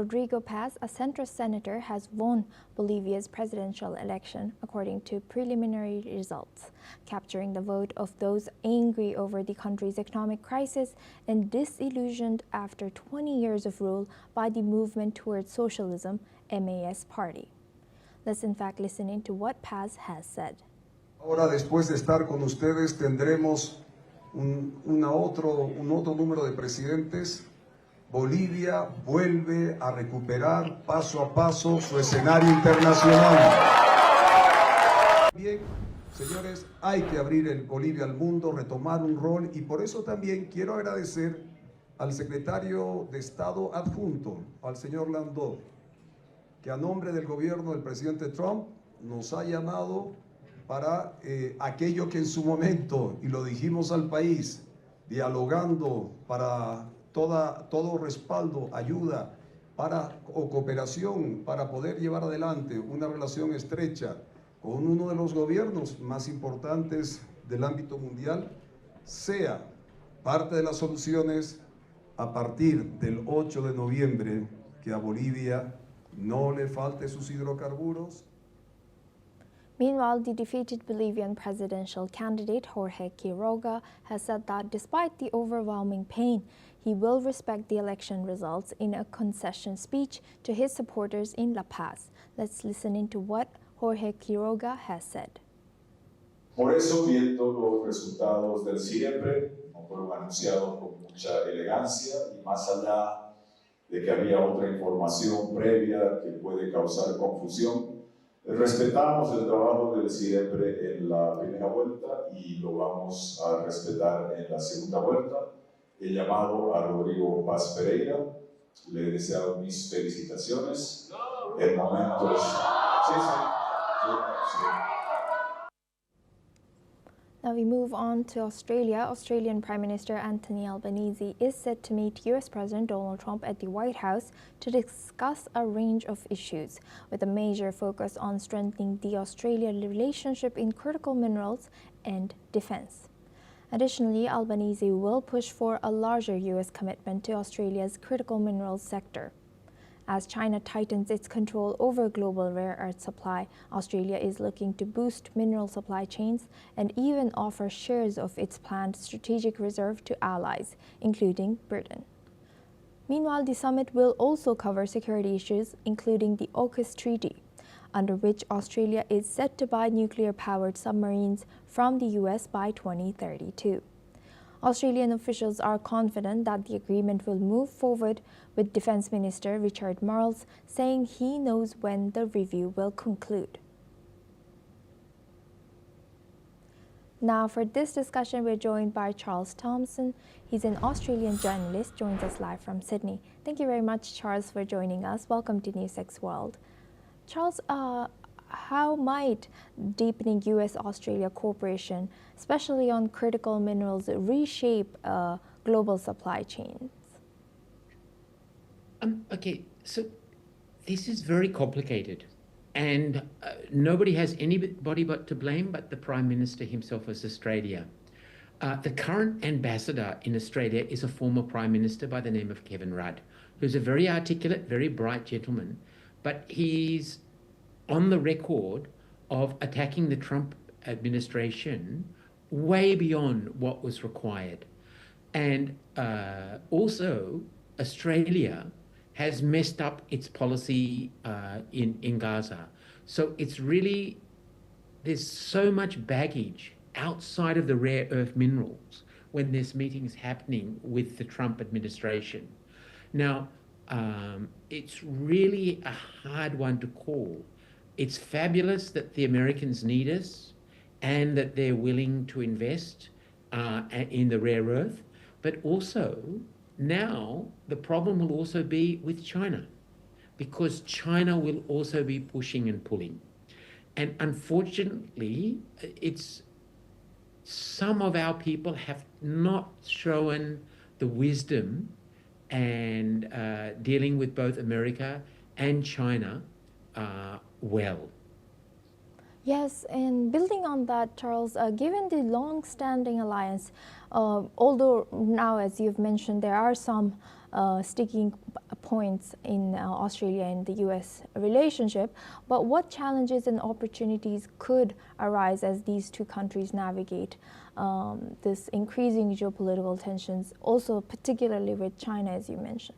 Rodrigo Paz, a centrist senator, has won Bolivia's presidential election, according to preliminary results, capturing the vote of those angry over the country's economic crisis and disillusioned after 20 years of rule by the Movement Towards Socialism, MAS party. Let's in fact listen into what Paz has said. Ahora, después de estar con ustedes, tendremos un otro número de presidentes. Bolivia vuelve a recuperar paso a paso su escenario internacional. Bien, señores, hay que abrir el Bolivia al mundo, retomar un rol, y por eso también quiero agradecer al secretario de Estado adjunto, al señor Landau, que a nombre del gobierno del presidente Trump nos ha llamado para aquello que en su momento, y lo dijimos al país, dialogando para todo respaldo, ayuda o cooperación para poder llevar adelante una relación estrecha con uno de los gobiernos más importantes del ámbito mundial, sea parte de las soluciones a partir del 8 de noviembre, que a Bolivia no le falte sus hidrocarburos. Meanwhile, the defeated Bolivian presidential candidate Jorge Quiroga has said that despite the overwhelming pain, he will respect the election results in a concession speech to his supporters in La Paz. Let's listen into what Jorge Quiroga has said. Por eso, viendo los resultados del siempre, no fueron anunciados con mucha elegancia y más allá de que había otra información previa que puede causar confusión, respetamos el trabajo del siempre en la primera vuelta y lo vamos a respetar en la segunda vuelta. He llamado a Rodrigo Paz Pereira, le he deseado mis felicitaciones en momentos... Sí. Now we move on to Australia. Australian Prime Minister Anthony Albanese is set to meet US President Donald Trump at the White House to discuss a range of issues, with a major focus on strengthening the Australia relationship in critical minerals and defense. Additionally, Albanese will push for a larger US commitment to Australia's critical minerals sector. As China tightens its control over global rare earth supply, Australia is looking to boost mineral supply chains and even offer shares of its planned strategic reserve to allies, including Britain. Meanwhile, the summit will also cover security issues, including the AUKUS Treaty, under which Australia is set to buy nuclear-powered submarines from the US by 2032. Australian officials are confident that the agreement will move forward, with Defence Minister Richard Marles saying he knows when the review will conclude. Now, for this discussion, we're joined by Charles Thompson. He's an Australian journalist, joins us live from Sydney. Thank you very much, Charles, for joining us. Welcome to NewsX World. Charles, how might deepening US-Australia cooperation, especially on critical minerals, reshape global supply chains? Okay, so this is very complicated, and nobody has anybody but to blame but the Prime Minister himself as Australia. The current ambassador in Australia is a former Prime Minister by the name of Kevin Rudd, who's a very articulate, very bright gentleman, but he's on the record of attacking the Trump administration way beyond what was required. And also, Australia has messed up its policy in Gaza. So it's really, there's so much baggage outside of the rare earth minerals when there's meetings happening with the Trump administration. Now, it's really a hard one to call. It's fabulous that the Americans need us and that they're willing to invest in the rare earth, but also now the problem will also be with China, because China will also be pushing and pulling. And unfortunately, some of our people have not shown the wisdom and dealing with both America and China well. Yes, and building on that, Charles, given the long-standing alliance, although now, as you've mentioned, there are some sticking points in Australia and the US relationship, but what challenges and opportunities could arise as these two countries navigate this increasing geopolitical tensions, also particularly with China, as you mentioned?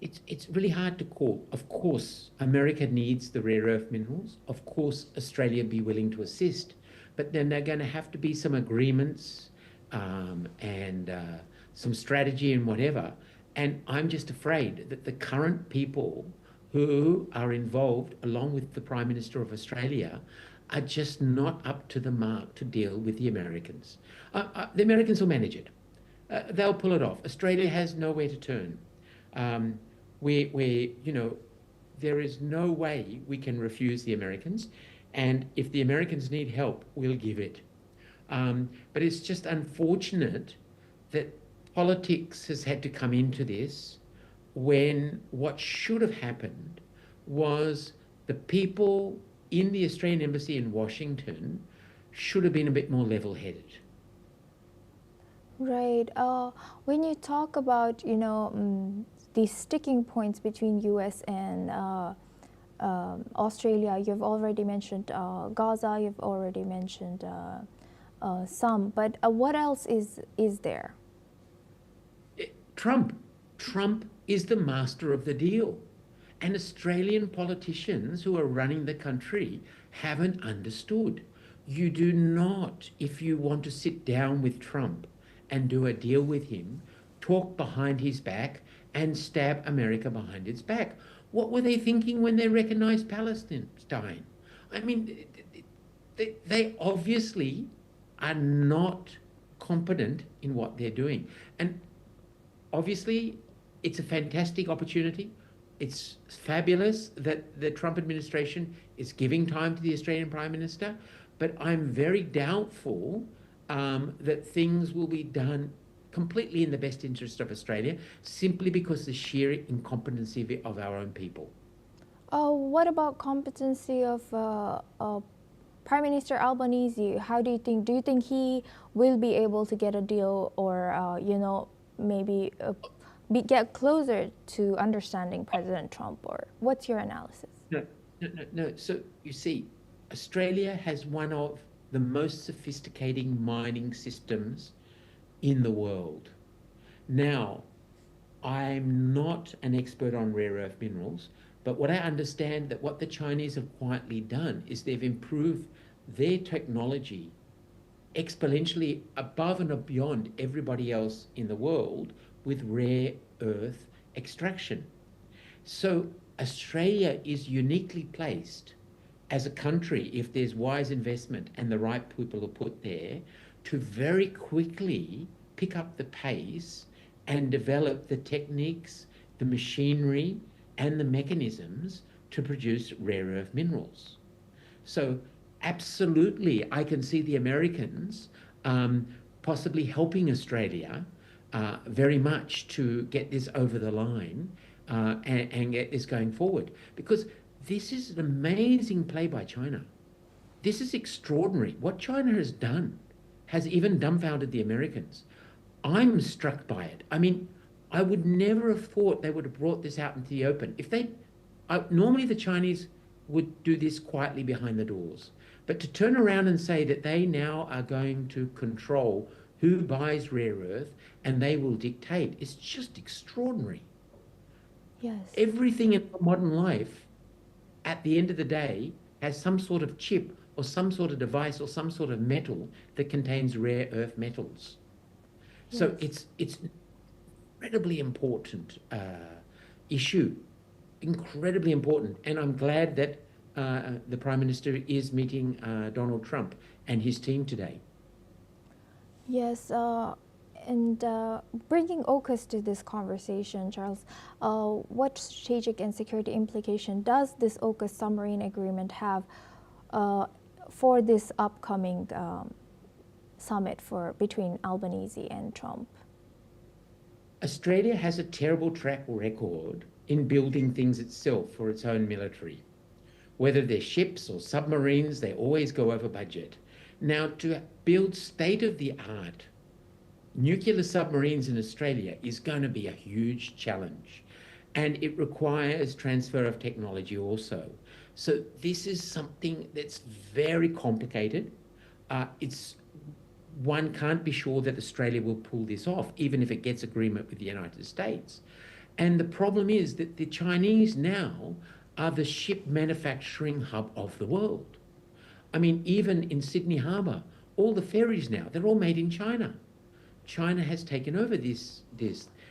It's really hard to call. Of course, America needs the rare earth minerals. Of course, Australia be willing to assist, but then there are going to have to be some agreements and some strategy and whatever. And I'm just afraid that the current people who are involved, along with the Prime Minister of Australia, are just not up to the mark to deal with the Americans. The Americans will manage it. They'll pull it off. Australia has nowhere to turn. There is no way we can refuse the Americans. And if the Americans need help, we'll give it. But it's just unfortunate that politics has had to come into this when what should have happened was the people in the Australian Embassy in Washington should have been a bit more level-headed. Right. When you talk about, these sticking points between U.S. and Australia, you've already mentioned Gaza, you've already mentioned some, but what else is there? Trump is the master of the deal. And Australian politicians who are running the country haven't understood. You do not, if you want to sit down with Trump and do a deal with him, talk behind his back and stab America behind its back. What were they thinking when they recognized Palestine? I mean, they obviously are not competent in what they're doing. And obviously, it's a fantastic opportunity. It's fabulous that the Trump administration is giving time to the Australian Prime Minister, but I'm very doubtful that things will be done completely in the best interest of Australia, simply because the sheer incompetency of our own people. What about competency of Prime Minister Albanese? How do you think he will be able to get a deal, or maybe get closer to understanding President Trump? Or what's your analysis? No. So you see, Australia has one of the most sophisticated mining systems in the world. Now, I'm not an expert on rare earth minerals, but what I understand that what the Chinese have quietly done is they've improved their technology exponentially above and beyond everybody else in the world with rare earth extraction. So Australia is uniquely placed as a country, if there's wise investment and the right people are put there, to very quickly pick up the pace and develop the techniques, the machinery, and the mechanisms to produce rare earth minerals. So absolutely, I can see the Americans possibly helping Australia very much to get this over the line and get this going forward. Because this is an amazing play by China. This is extraordinary. What China has done has even dumbfounded the Americans. I'm struck by it. I mean, I would never have thought they would have brought this out into the open. Normally the Chinese would do this quietly behind the doors. But to turn around and say that they now are going to control who buys rare earth and they will dictate is just extraordinary. Yes. Everything in modern life, at the end of the day, has some sort of chip or some sort of device or some sort of metal that contains rare earth metals. Yes. So it's incredibly important issue, incredibly important. And I'm glad that the Prime Minister is meeting Donald Trump and his team today. Yes, and bringing AUKUS to this conversation, Charles, what strategic and security implication does this AUKUS submarine agreement have for this upcoming summit between Albanese and Trump? Australia has a terrible track record in building things itself for its own military. Whether they're ships or submarines, they always go over budget. Now, to build state-of-the-art nuclear submarines in Australia is going to be a huge challenge, and it requires transfer of technology also. So this is something that's very complicated. One can't be sure that Australia will pull this off, even if it gets agreement with the United States. And the problem is that the Chinese now are the ship manufacturing hub of the world. I mean, even in Sydney Harbour, all the ferries now, they're all made in China. China has taken over this.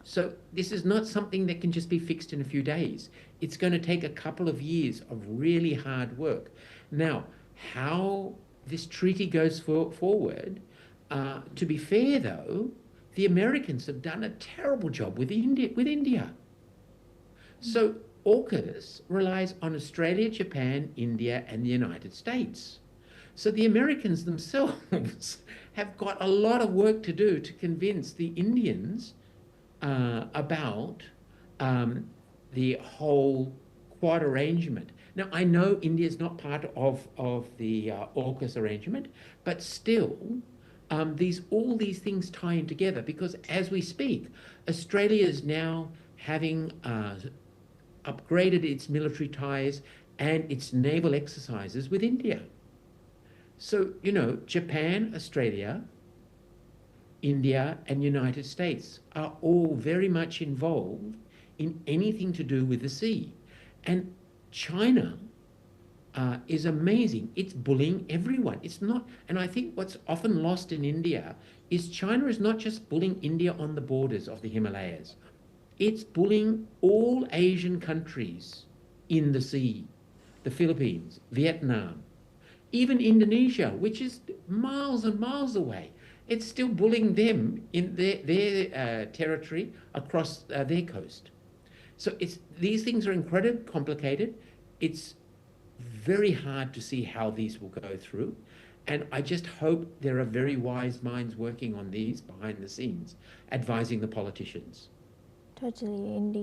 So this is not something that can just be fixed in a few days. It's going to take a couple of years of really hard work. Now, how this treaty goes forward, to be fair though, the Americans have done a terrible job with India. So AUKUS relies on Australia, Japan, India, and the United States. So the Americans themselves have got a lot of work to do to convince the Indians about the whole Quad arrangement. Now, I know India is not part of the AUKUS arrangement, but still, all these things tie in together, because as we speak, Australia is now having upgraded its military ties and its naval exercises with India. So, you know, Japan, Australia, India, and United States are all very much involved in anything to do with the sea. And China is amazing. It's bullying everyone. It's not, and I think what's often lost in India is China is not just bullying India on the borders of the Himalayas. It's bullying all Asian countries in the sea, the Philippines, Vietnam, even Indonesia, which is miles and miles away. It's still bullying them in their territory across their coast. So these things are incredibly complicated. It's very hard to see how these will go through. And I just hope there are very wise minds working on these behind the scenes, advising the politicians. Totally, indeed.